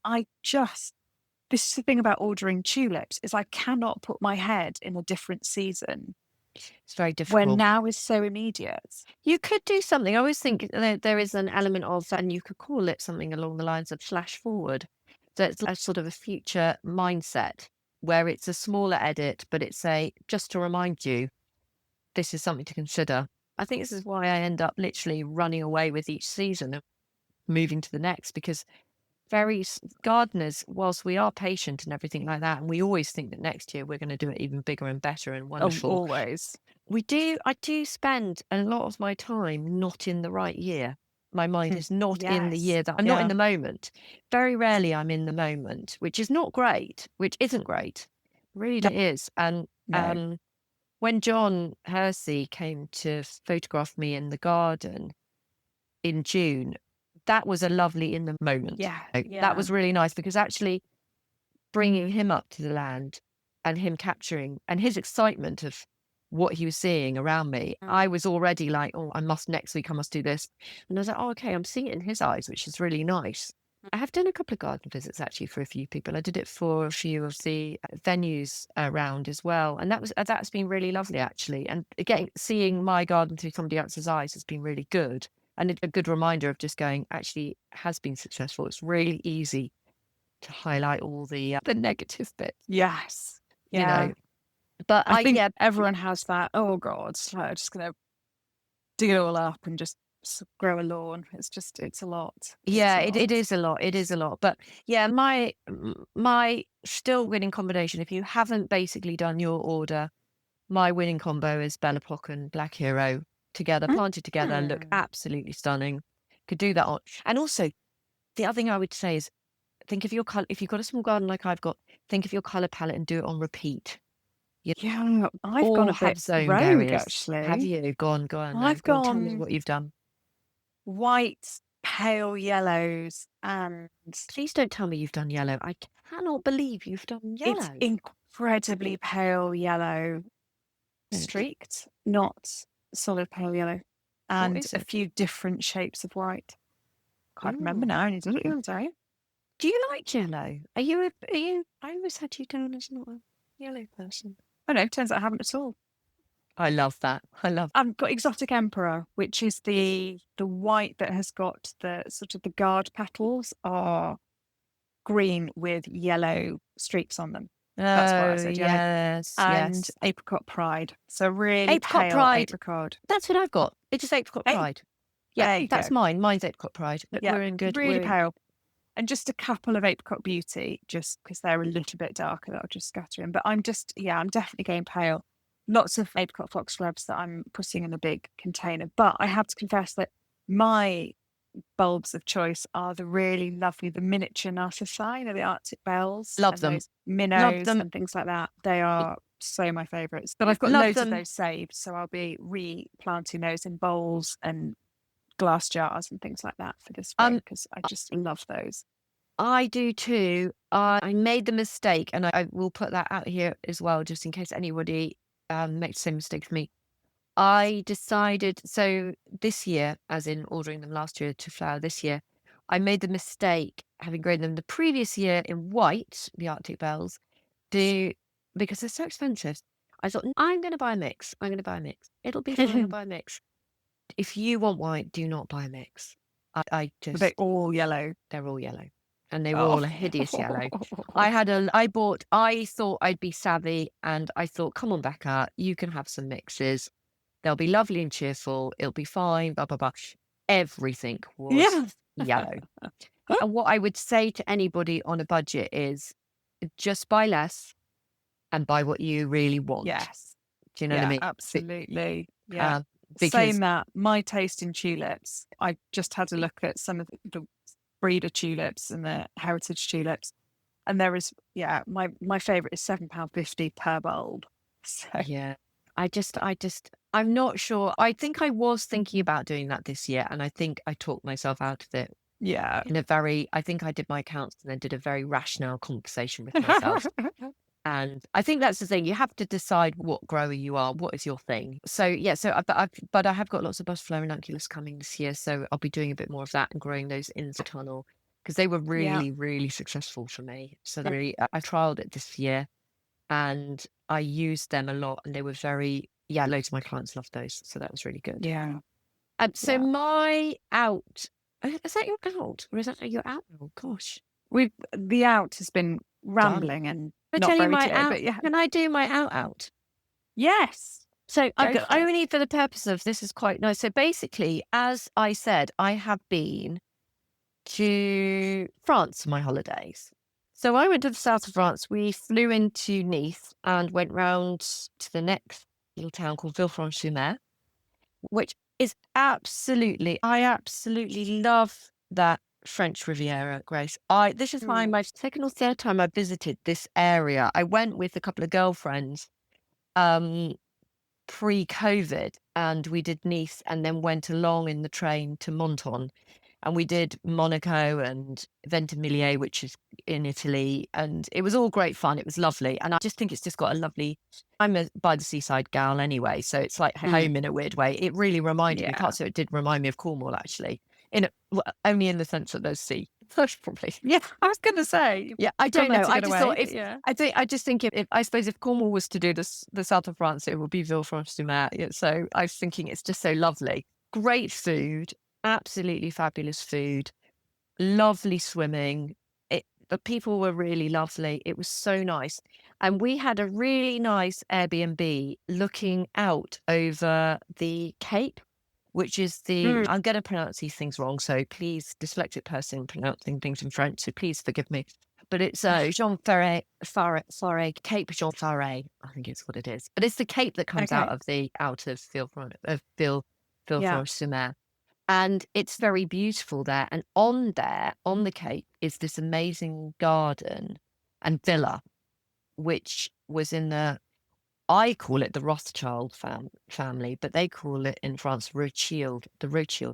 Speaker 2: this is the thing about ordering tulips, is I cannot put my head in a different season
Speaker 3: It's very difficult.
Speaker 2: when now is so immediate.
Speaker 3: You could do something. I always think there is an element of, and you could call it something along the lines of flash forward. So it's a sort of a future mindset where it's a smaller edit, but it's just to remind you, this is something to consider. I think this is why I end up literally running away with each season and moving to the next, because gardeners, whilst we are patient and everything like that, and we always think that next year we're going to do it even bigger and better and wonderful.
Speaker 2: Always.
Speaker 3: I do spend a lot of my time not in the right year. My mind is not in the year that I'm not in the moment. Very rarely I'm in the moment, which is not great, which isn't great. Really it is. And when John Hersey came to photograph me in the garden in June, that was a lovely in the moment. That was really nice, because actually bringing him up to the land and him capturing and his excitement of what he was seeing around me, I was already like, oh, next week I must do this. And I was like, oh, okay, I'm seeing it in his eyes, which is really nice. I have done a couple of garden visits actually for a few people. I did it for a few of the venues around as well. And that's been really lovely actually. And again, seeing my garden through somebody else's eyes has been really good. And a good reminder of just going, actually, it has been successful. It's really easy to highlight all the negative bits.
Speaker 2: Yes. Yeah.
Speaker 3: You know, but
Speaker 2: I think everyone has that. Oh God, I'm just going to dig it all up and just grow a lawn. It's a lot.
Speaker 3: It is a lot. It is a lot. But yeah, my still winning combination, if you haven't basically done your order, my winning combo is Bella Pock and Black Hero together, planted together, look absolutely stunning. Could do that on. And also, the other thing I would say is, think of your color. If you've got a small garden like I've got, think of your color palette and do it on repeat.
Speaker 2: I've gone a bit rogue actually.
Speaker 3: Have you? Go on.
Speaker 2: I've
Speaker 3: gone. Tell me what you've done.
Speaker 2: White, pale yellows, and
Speaker 3: please don't tell me you've done yellow. I cannot believe you've done yellow.
Speaker 2: It's incredibly pale yellow, streaked, not solid pale yellow, and a few different shapes of white. Can't remember now. I need to look at them.
Speaker 3: Do you like yellow? Are you? I always had you down as not a yellow person.
Speaker 2: Oh no, turns out I haven't at all.
Speaker 3: I love that.
Speaker 2: I've got Exotic Emperor, which is the white that has got the sort of the guard petals are green with yellow streaks on them. That's what I said.
Speaker 3: Yes,
Speaker 2: and Apricot Pride. So really
Speaker 3: Apricot
Speaker 2: pale
Speaker 3: Pride.
Speaker 2: Apricot.
Speaker 3: That's what I've got. It's just Apricot Pride. Yeah, that's mine. Mine's Apricot Pride.
Speaker 2: Yeah,
Speaker 3: we're in good.
Speaker 2: Really pale. And just a couple of Apricot Beauty, just because they're a little bit darker, that I'll just scatter in. But I'm definitely going pale. Lots of Apricot Foxgloves that I'm putting in a big container. But I have to confess that my bulbs of choice are the really lovely, the miniature narcissi, the Arctic bells.
Speaker 3: Love them.
Speaker 2: Minnows and things like that. They are so my favourites. But I've got loads of those saved. So I'll be replanting those in bowls and glass jars and things like that for this spring, because I just love those.
Speaker 3: I do too. I made the mistake, and I will put that out here as well, just in case anybody makes the same mistake as me. I decided, so this year, as in ordering them last year to flower this year, I made the mistake, having grown them the previous year in white, the Arctic bells, because they're so expensive. I thought, I'm going to buy a mix. It'll be fine, I'll buy a mix. If you want white, do not buy a mix.
Speaker 2: They're all yellow.
Speaker 3: They're all yellow. And they were all a hideous yellow. I thought I'd be savvy, and I thought, come on, Becca, you can have some mixes. They'll be lovely and cheerful. It'll be fine, blah, blah, blah. Everything was yellow. And what I would say to anybody on a budget is just buy less and buy what you really want.
Speaker 2: Yes.
Speaker 3: Do you know what I mean?
Speaker 2: Absolutely. Yeah. Saying that, my taste in tulips, I just had a look at some of the breeder tulips and the heritage tulips, and there is my favorite is £7.50 per bulb. So
Speaker 3: yeah, I'm not sure. I think I was thinking about doing that this year, and I think I talked myself out of it.
Speaker 2: Yeah,
Speaker 3: I think I did my accounts and then did a very rational conversation with myself. And I think that's the thing. You have to decide what grower you are. What is your thing? So yeah. But I have got lots of butterfly ranunculus coming this year. So I'll be doing a bit more of that and growing those in the tunnel because they were really, really successful for me. So I trialed it this year and I used them a lot, and they were loads of my clients loved those. So that was really good.
Speaker 2: Yeah.
Speaker 3: So my out, is that your out or is that your out? Oh gosh,
Speaker 2: The out has been rambling and not very clear, but yeah.
Speaker 3: Can I do my out?
Speaker 2: Yes.
Speaker 3: So I've got
Speaker 2: for it.
Speaker 3: only for the purpose of this is quite nice. So basically, as I said, I have been to France for my holidays. So I went to the south of France. We flew into Nice and went round to the next little town called Villefranche-sur-Mer, which is I absolutely love that French Riviera, Grace. This is my second or third time I visited this area. I went with a couple of girlfriends pre-COVID, and we did Nice and then went along in the train to Menton. And we did Monaco and Ventimiglia, which is in Italy. And it was all great fun. It was lovely. And I just think it's just got a lovely... I'm a by the seaside gal anyway, so it's like home in a weird way. It really reminded me, so it did remind me of Cornwall, actually. Only in the sense that there's sea. That's probably...
Speaker 2: Yeah, I was going to say.
Speaker 3: Yeah, I don't know. I just thought I just think I suppose if Cornwall was to do the south of France, it would be Villefranche-sur-Mer. So I was thinking it's just so lovely. Great food. Absolutely fabulous food, lovely swimming. The people were really lovely. It was so nice. And we had a really nice Airbnb looking out over the Cape, which is I'm going to pronounce these things wrong. So please, dyslexic person pronouncing things in French, so please forgive me. But it's Jean Ferret, Cape Jean Ferret, I think it's what it is. But it's the Cape that comes out of Villefranche-sur-Mer. And it's very beautiful there. And on the Cape, is this amazing garden and villa, which was I call it the Rothschild family, but they call it in France the Rothschild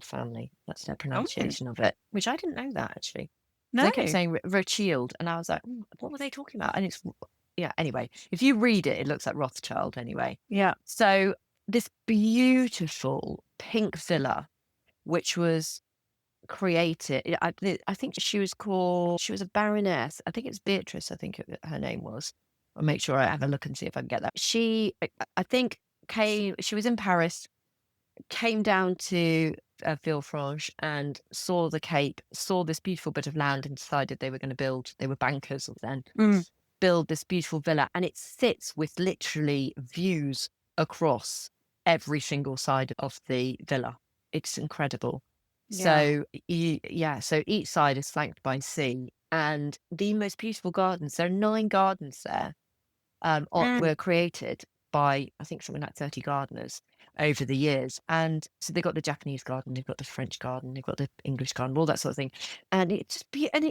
Speaker 3: family. That's their pronunciation of it, which I didn't know that actually. No. They kept saying Rothschild, and I was like, what were they talking about? And it's, anyway, if you read it, it looks like Rothschild anyway.
Speaker 2: Yeah.
Speaker 3: So this beautiful pink villa, which was created, I think she was a baroness. I think it's Beatrice, her name was. I'll make sure I have a look and see if I can get that. She, I think, she was in Paris, came down to Villefranche and saw the Cape, saw this beautiful bit of land and decided they were bankers then, build this beautiful villa. And it sits with literally views across every single side of the villa. It's incredible. Yeah. So each side is flanked by sea and the most beautiful gardens. There are 9 gardens there were created by, I think, something like 30 gardeners over the years. And so they've got the Japanese garden, they've got the French garden, they've got the English garden, all that sort of thing. And it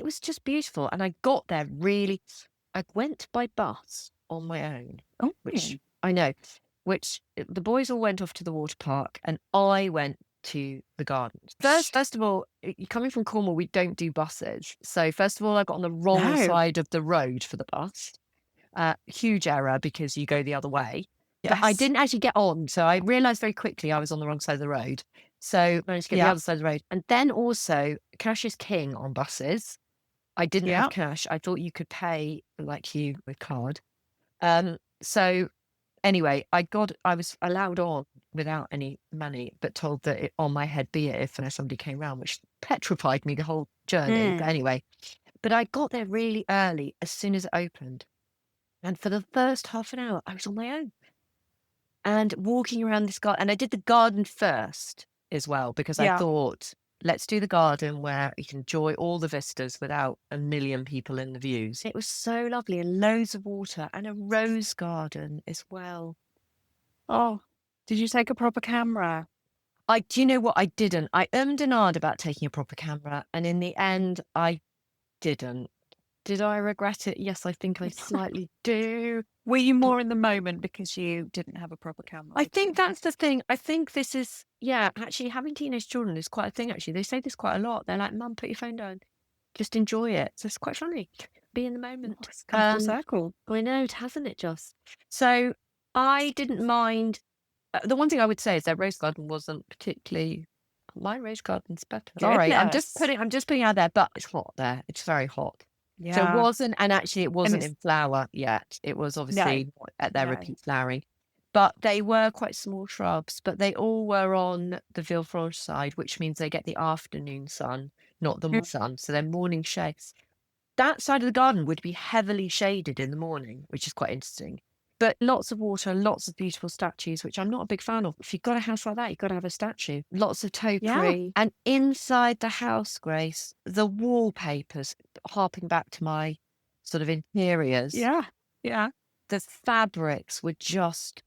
Speaker 3: was just beautiful. And I got there I went by bus on my own, which I know, which the boys all went off to the water park and I went to the gardens. First of all, coming from Cornwall, we don't do buses. So first of all, I got on the wrong side of the road for the bus. Huge error because you go the other way. Yes. But I didn't actually get on. So I realised very quickly I was on the wrong side of the road. So managed to get the other side of the road. And then also, cash is king on buses. I didn't have cash. I thought you could pay like you with card. So anyway, I was allowed on without any money, but told that on my head be it if somebody came round, which petrified me the whole journey. But anyway, but I got there really early as soon as it opened. And for the first half an hour, I was on my own and walking around this garden. And I did the garden first as well, because I thought, let's do the garden where you can enjoy all the vistas without a million people in the views. It was so lovely, and loads of water and a rose garden as well.
Speaker 2: Oh, did you take a proper camera?
Speaker 3: Do you know what? I didn't. I and ahed about taking a proper camera, and in the end, I didn't. Did I regret it? Yes, I think I slightly do.
Speaker 2: Were you more in the moment because you didn't have a proper camera?
Speaker 3: I think that's the thing. I think this is, actually having teenage children is quite a thing, actually. They say this quite a lot. They're like, Mum, put your phone down. Just enjoy it. So it's quite funny. be in the moment.
Speaker 2: It's come full circle.
Speaker 3: I know, hasn't it, just? So I didn't mind. The one thing I would say is their rose garden wasn't particularly. My rose garden's better. Sorry, I'm just putting it out there, but it's hot there. It's very hot.
Speaker 2: Yeah.
Speaker 3: So it wasn't, and actually it wasn't in flower yet. It was obviously at their repeat flowering. But they were quite small shrubs, but they all were on the Villefranche side, which means they get the afternoon sun, not the morning sun. So they're morning shades. That side of the garden would be heavily shaded in the morning, which is quite interesting. But lots of water, lots of beautiful statues, which I'm not a big fan of. If you've got a house like that, you've got to have a statue. Lots of topiary. Yeah. And inside the house, Grace, the wallpapers, harping back to my sort of interiors.
Speaker 2: Yeah.
Speaker 3: The fabrics were just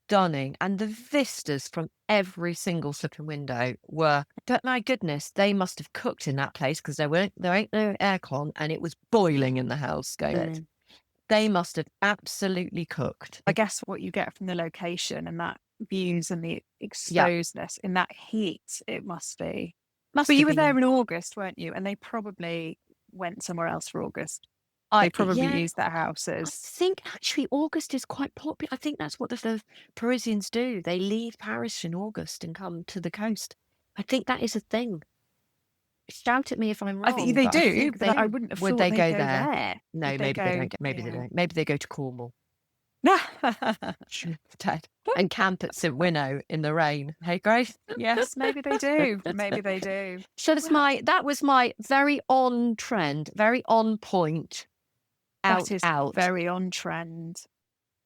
Speaker 3: stunning. And the vistas from every single flipping window were, but my goodness, they must have cooked in that place because there ain't no aircon and it was boiling in the house going. They must have absolutely cooked.
Speaker 2: I guess what you get from the location and that views and the exposedness in that heat, it must be. But you were there in August, weren't you? And they probably went somewhere else for August. They probably used their houses.
Speaker 3: I think actually August is quite popular. I think that's what the Parisians do. They leave Paris in August and come to the coast. I think that is a thing. Shout at me if I'm wrong.
Speaker 2: I think they do, but I wouldn't have thought they'd go there.
Speaker 3: No, maybe they don't. Maybe they don't. Maybe they go to Cornwall. And camp at St. Winnow in the rain. Hey, Grace?
Speaker 2: Yes, maybe they do. Maybe they do.
Speaker 3: So that was my very on trend, very on point.
Speaker 2: That is very on trend.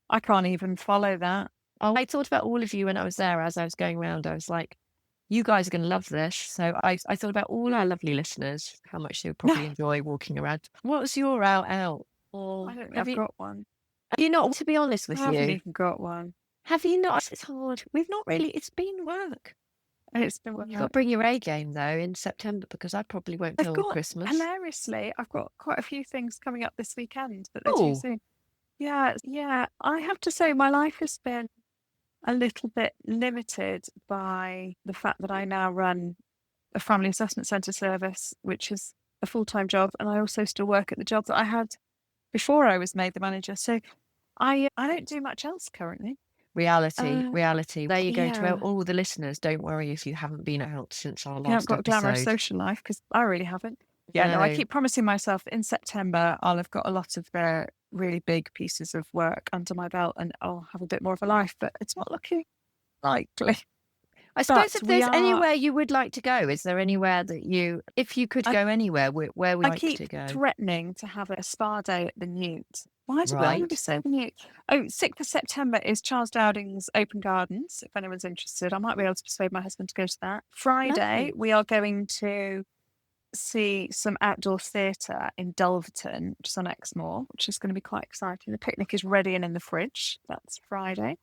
Speaker 2: I can't even follow that.
Speaker 3: Oh, I thought about all of you when I was there as I was going around. I was like, you guys are going to love this. So I thought about all our lovely listeners, how much they would probably enjoy walking around. What was your out?
Speaker 2: I don't think I've got one.
Speaker 3: Have you not, to be honest with you?
Speaker 2: I haven't even got one.
Speaker 3: Have you not? It's hard. We've not really. It's been work.
Speaker 2: It's been work.
Speaker 3: You've got to bring your A game, though, in September, because I probably won't film Christmas.
Speaker 2: Hilariously, I've got quite a few things coming up this weekend, but they're too soon. Yeah. I have to say my life has been a little bit limited by the fact that I now run a family assessment centre service, which is a full-time job, and I also still work at the job that I had before I was made the manager. So I don't do much else currently.
Speaker 3: Reality. There you go to all the listeners. Don't worry if you haven't been out since our last
Speaker 2: I've got a glamorous social life because I really haven't. No, I keep promising myself in September I'll have got a lot of really big pieces of work under my belt and I'll have a bit more of a life, but it's not looking likely.
Speaker 3: I suppose if there's anywhere you would like to go, is there anywhere that if you could go anywhere, where would you like to go?
Speaker 2: I keep threatening to have a spa day at the Newt. Why do I always say the Newt? 6th of September is Charles Dowding's Open Gardens. If anyone's interested, I might be able to persuade my husband to go to that. Friday, we are going to see some outdoor theatre in Dulverton, which is on Exmoor, which is going to be quite exciting. The picnic is ready and in the fridge. That's Friday.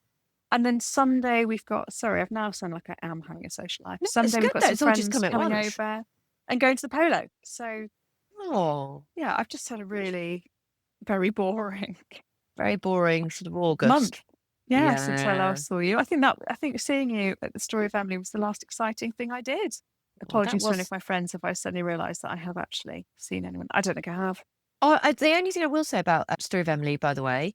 Speaker 2: And then Sunday we've got, sorry, I've now sounded like I am having a social life. Sunday we've got some friends coming over and going to the polo. So, I've just had a really very boring
Speaker 3: sort of August
Speaker 2: month. Yeah, since I last saw you. I think seeing you at the Story Family was the last exciting thing I did. Apologies to any of my friends if I suddenly realised that I have actually seen anyone. I don't think I have.
Speaker 3: The only thing I will say about Story of Emily, by the way,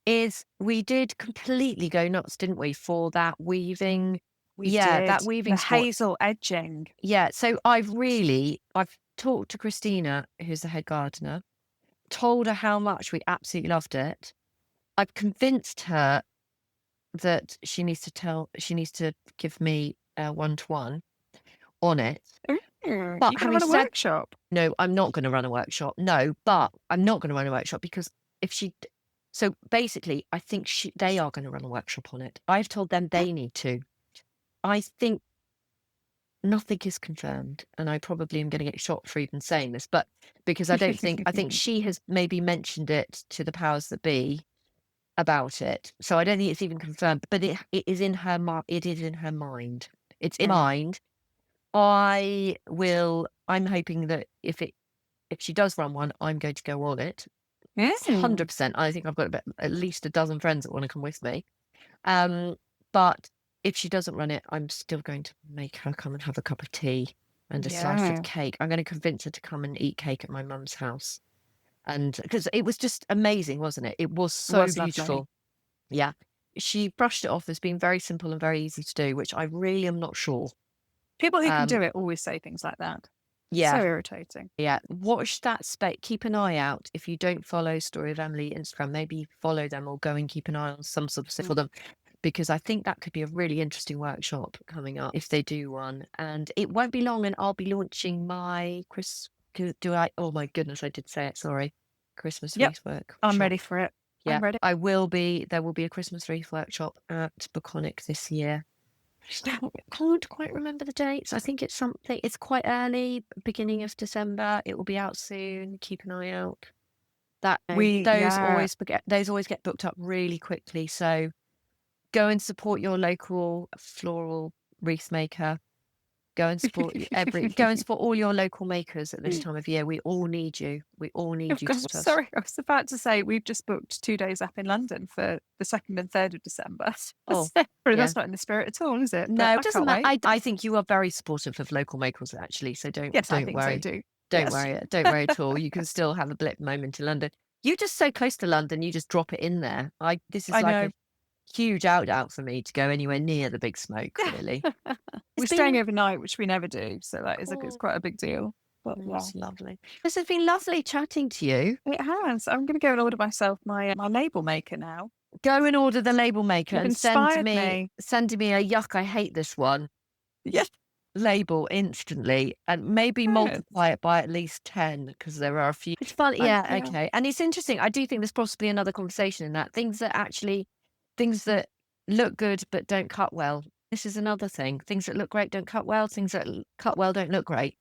Speaker 3: is we did completely go nuts, didn't we, for that weaving?
Speaker 2: We did. That weaving, the hazel edging.
Speaker 3: Yeah, so I've talked to Christina, who's the head gardener, told her how much we absolutely loved it. I've convinced her that she needs to give me a one-to-one on it.
Speaker 2: But you run a workshop?
Speaker 3: No, I'm not going to run a workshop. No, but I'm not going to run a workshop because so basically, I think they are going to run a workshop on it. I've told them they need to. I think nothing is confirmed, and I probably am going to get shot for even saying this, but because I think she has maybe mentioned it to the powers that be about it. So I don't think it's even confirmed, but it is in her mind. It is in her mind. It's in mind. I'm hoping that if she does run one, I'm going to go on it.
Speaker 2: Yes,
Speaker 3: 100%. I think I've got at least a dozen friends that want to come with me. But if she doesn't run it, I'm still going to make her come and have a cup of tea and a slice of cake. I'm going to convince her to come and eat cake at my mum's house. And because it was just amazing, wasn't it? It was
Speaker 2: It
Speaker 3: so
Speaker 2: was
Speaker 3: beautiful.
Speaker 2: lovely.
Speaker 3: Yeah. She brushed it off as being very simple and very easy to do, which I really am not sure.
Speaker 2: People who can do it always say things like that.
Speaker 3: Yeah.
Speaker 2: So irritating.
Speaker 3: Yeah. Watch that space. Keep an eye out. If you don't follow Story of Emily Instagram, maybe follow them or go and keep an eye on some sort of stuff for them, because I think that could be a really interesting workshop coming up if they do one. And it won't be long, and I'll be launching my oh my goodness, I did say it, sorry. Christmas wreath workshop.
Speaker 2: I'm ready for it.
Speaker 3: Yeah,
Speaker 2: I'm ready.
Speaker 3: there will be a Christmas wreath workshop at Baconic this year. I can't quite remember the dates. I think it's quite early, beginning of December. It will be out soon. Keep an eye out. Those always get booked up really quickly. So go and support your local floral wreath maker. Go and support all your local makers at this time of year. We all need you. We all need you to support us.
Speaker 2: Sorry, I was about to say we've just booked 2 days up in London for the 2nd and 3rd of December. That's not in the spirit at all, is it?
Speaker 3: No, it doesn't matter. I think you are very supportive of local makers, actually. So don't worry.
Speaker 2: So too.
Speaker 3: Don't worry. Don't worry at all. You can still have a blip moment in London. You're just so close to London. You just drop it in there. This is a huge out for me to go anywhere near the big smoke, really.
Speaker 2: We're staying overnight, which we never do, so that is it's quite a big deal. But
Speaker 3: that's lovely. This has been lovely chatting to you.
Speaker 2: It has. I'm going to go and order myself my label maker now.
Speaker 3: Go and order the label maker and send me a yuck, I hate this one.
Speaker 2: Yes.
Speaker 3: Label instantly, and maybe multiply it by at least 10, because there are a few. It's fun. Yeah, okay. And it's interesting. I do think there's possibly another conversation in that. Things that look good but don't cut well. This is another thing. Things that look great don't cut well. Things that cut well don't look great.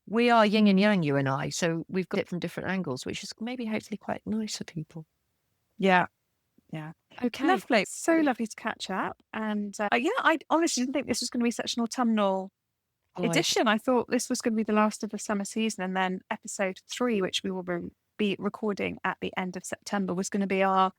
Speaker 3: We are yin and yang, you and I, so we've got it from different angles, which is maybe hopefully quite nice for people.
Speaker 2: Yeah.
Speaker 3: Okay.
Speaker 2: Lovely. So lovely to catch up. And I honestly didn't think this was going to be such an autumnal edition. I thought this was going to be the last of the summer season, and then episode 3, which we will be recording at the end of September, was going to be our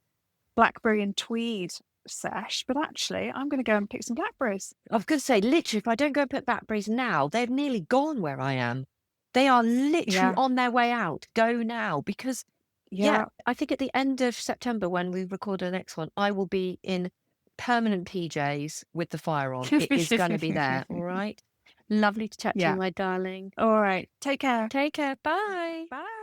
Speaker 2: blackberry and tweed sesh. But actually, I'm going to go and pick some blackberries.
Speaker 3: I was going to say, literally, if I don't go and pick blackberries now, they've nearly gone where I am. They are literally on their way out. Go now, because I think at the end of September, when we record the next one, I will be in permanent PJs with the fire on. It is going to be there. All right. Lovely to chat to you, my darling.
Speaker 2: All right. Take care.
Speaker 3: Take care. Bye.
Speaker 2: Bye.